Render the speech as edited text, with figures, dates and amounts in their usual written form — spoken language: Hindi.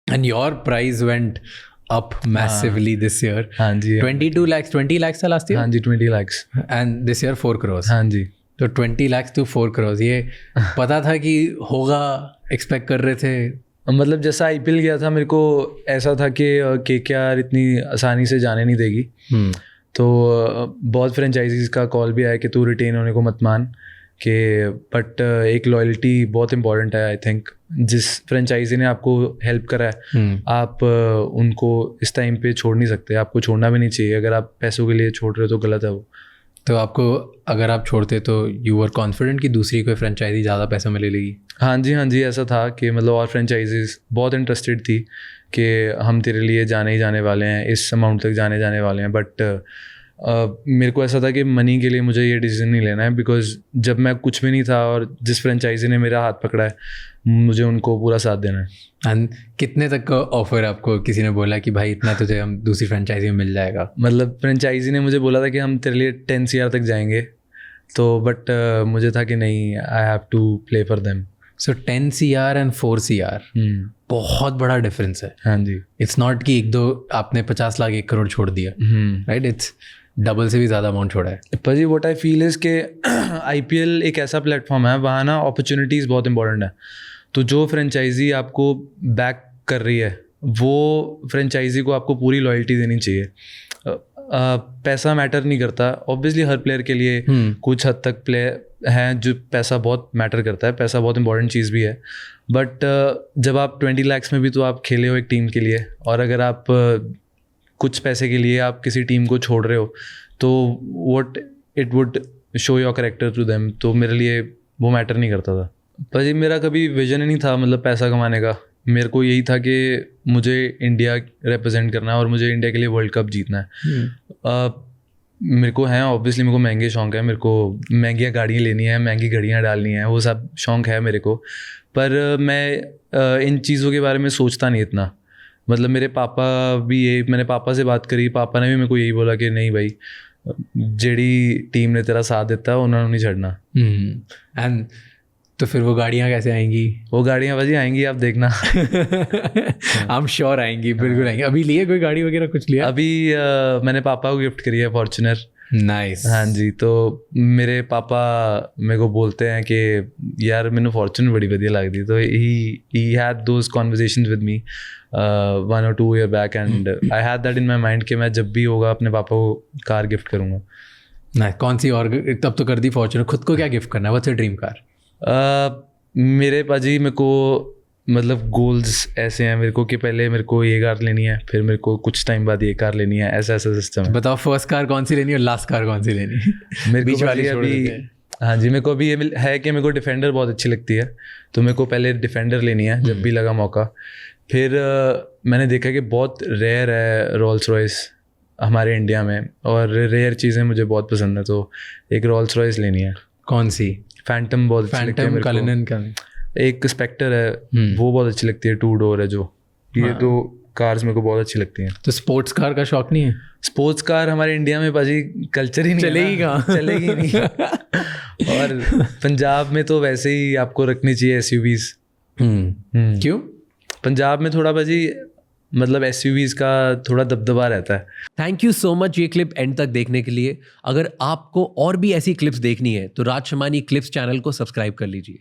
And your price went up massively this year. हाँ जी 22 lakhs, 20 lakhs था last year? हाँ जी 20 lakhs And this year 4 crores. हाँ जी। तो 20 lakhs to 4 crores, ये पता था कि होगा, एक्सपेक्ट कर रहे थे? मतलब जैसा IPL गया था, मेरे को ऐसा था कि KKR इतनी आसानी से जाने नहीं देगी। तो बहुत फ्रेंचाइजीज का कॉल भी आया कि तू रिटेन होने को मत मान कि, बट एक लॉयल्टी बहुत इंपॉर्टेंट है। आई थिंक जिस फ्रेंचाइजी ने आपको हेल्प करा है आप उनको इस टाइम पे छोड़ नहीं सकते, आपको छोड़ना भी नहीं चाहिए। अगर आप पैसों के लिए छोड़ रहे हो तो गलत है वो। तो आपको अगर आप छोड़ते तो यू वर कॉन्फिडेंट कि दूसरी कोई फ्रेंचाइजी ज़्यादा पैसों में ले लेगी? हाँ जी ऐसा था कि मतलब और फ्रेंचाइजीज बहुत इंटरेस्टेड थी कि हम तेरे लिए जाने ही जाने वाले हैं, इस अमाउंट तक जाने वाले हैं। बट मेरे को ऐसा था कि मनी के लिए मुझे ये डिसीजन नहीं लेना है, बिकॉज जब मैं कुछ भी नहीं था और जिस फ्रेंचाइजी ने मेरा हाथ पकड़ा है मुझे उनको पूरा साथ देना है। एंड कितने तक का ऑफर आपको किसी ने बोला कि भाई इतना तुझे हम दूसरी फ्रेंचाइजी में मिल जाएगा? मतलब फ्रेंचाइजी ने मुझे बोला था कि हम तेरे लिए 10 CR तक जाएंगे, तो बट मुझे था कि नहीं, I have to play for them. So 10 CR and 4 CR बहुत बड़ा डिफरेंस है। हाँ जी। इट्स नॉट कि एक दो आपने 50 लाख 1 करोड़ छोड़ दिया, राइट? इट्स डबल से भी ज़्यादा अमाउंट छोड़ा है। पर जी व्हाट आई फील इज़ के IPL एक ऐसा प्लेटफॉर्म है, वहाँ ना अपॉर्चुनिटीज़ बहुत इंपॉर्टेंट है। तो जो फ्रेंचाइजी आपको बैक कर रही है वो फ्रेंचाइजी को आपको पूरी लॉयल्टी देनी चाहिए। पैसा मैटर नहीं करता, ऑब्वियसली हर प्लेयर के लिए कुछ हद तक प्लेयर हैं जो पैसा बहुत मैटर करता है, पैसा बहुत इंपॉर्टेंट चीज़ भी है। बट जब आप 20 lakhs में भी तो आप खेले हो एक टीम के लिए, और अगर आप कुछ पैसे के लिए आप किसी टीम को छोड़ रहे हो तो what it would show your character to them. तो मेरे लिए वो मैटर नहीं करता था। पर जी मेरा कभी विजन ही नहीं था मतलब पैसा कमाने का। मेरे को यही था कि मुझे इंडिया रिप्रेजेंट करना है और मुझे इंडिया के लिए वर्ल्ड कप जीतना है। मेरे को है ऑब्वियसली, मेरे को महंगे शौक है, मेरे को महंगी गाड़ियाँ लेनी है, महंगी घड़ियाँ डालनी है, वो सब शौक है मेरे को। पर मैं इन चीज़ों के बारे में सोचता नहीं इतना। मतलब मेरे पापा भी मैंने पापा से बात करी, पापा ने भी मेरे को यही बोला कि नहीं भाई, जेडी टीम ने तेरा साथ देता उन्होंने नहीं छड़ना। एंड तो फिर वो गाड़ियाँ कैसे आएंगी? वो गाड़ियाँ भाजी आएंगी, आप देखना। आई एम श्योर आएंगी, बिल्कुल आएंगी। अभी लिए कोई गाड़ी वगैरह कुछ लिया? अभी मैंने पापा को गिफ्ट करी है फॉर्च्यूनर। नाइस। हाँ जी। तो मेरे पापा मेरे को बोलते हैं कि यार मैंने फॉर्च्यूनर बड़ी बढ़िया लगती, तो he had those conversations with me 1 or 2 year back, and I had that in my mind कि मैं जब भी होगा अपने पापा को कार गिफ्ट करूँगा। ना कौन सी? और तब तो कर दी फॉर्च्यूनर, खुद को क्या गिफ्ट करना है? What's your dream car? मेरे पाजी मेरे को मतलब गोल्स ऐसे हैं मेरे को कि पहले मेरे को ये कार लेनी है, फिर मेरे को कुछ टाइम बाद ये कार लेनी है, ऐसा सिस्टम है। बताओ फर्स्ट कार कौन सी लेनी है और लास्ट कार कौन सी लेनी है? मेरे को वाली अभी हाँ जी, मेरे को अभी ये है कि मेरे को डिफेंडर बहुत अच्छी लगती है, तो मेरे को पहले डिफेंडर लेनी है जब भी लगा मौका। फिर मैंने देखा कि बहुत रेयर है रोल्स रॉयस हमारे इंडिया में, और रेयर चीज़ें मुझे बहुत पसंद है, तो एक रोल्स रॉयस लेनी है। कौन सी? फैंटम बहुत अच्छी लगती है मेरे को। कलिनन का एक स्पेक्टर है वो बहुत अच्छी लगती है, 2 door है जो। ये दो कार्स मेरे को बहुत अच्छी लगती हैं। तो स्पोर्ट्स कार का शौक नहीं है? स्पोर्ट्स कार हमारे इंडिया में पाजी कल्चर ही नहीं चलेगी कहाँ? चलेगी नहीं। और पंजाब में तो वैसे ही आपको रखनी चाहिए SUVs। क्यों? पंजाब में थोड़ा पाजी मतलब SUVs का थोड़ा दबदबा रहता है। थैंक यू सो मच ये क्लिप एंड तक देखने के लिए। अगर आपको और भी ऐसी क्लिप्स देखनी है तो राज शमानी क्लिप्स चैनल को सब्सक्राइब कर लीजिए।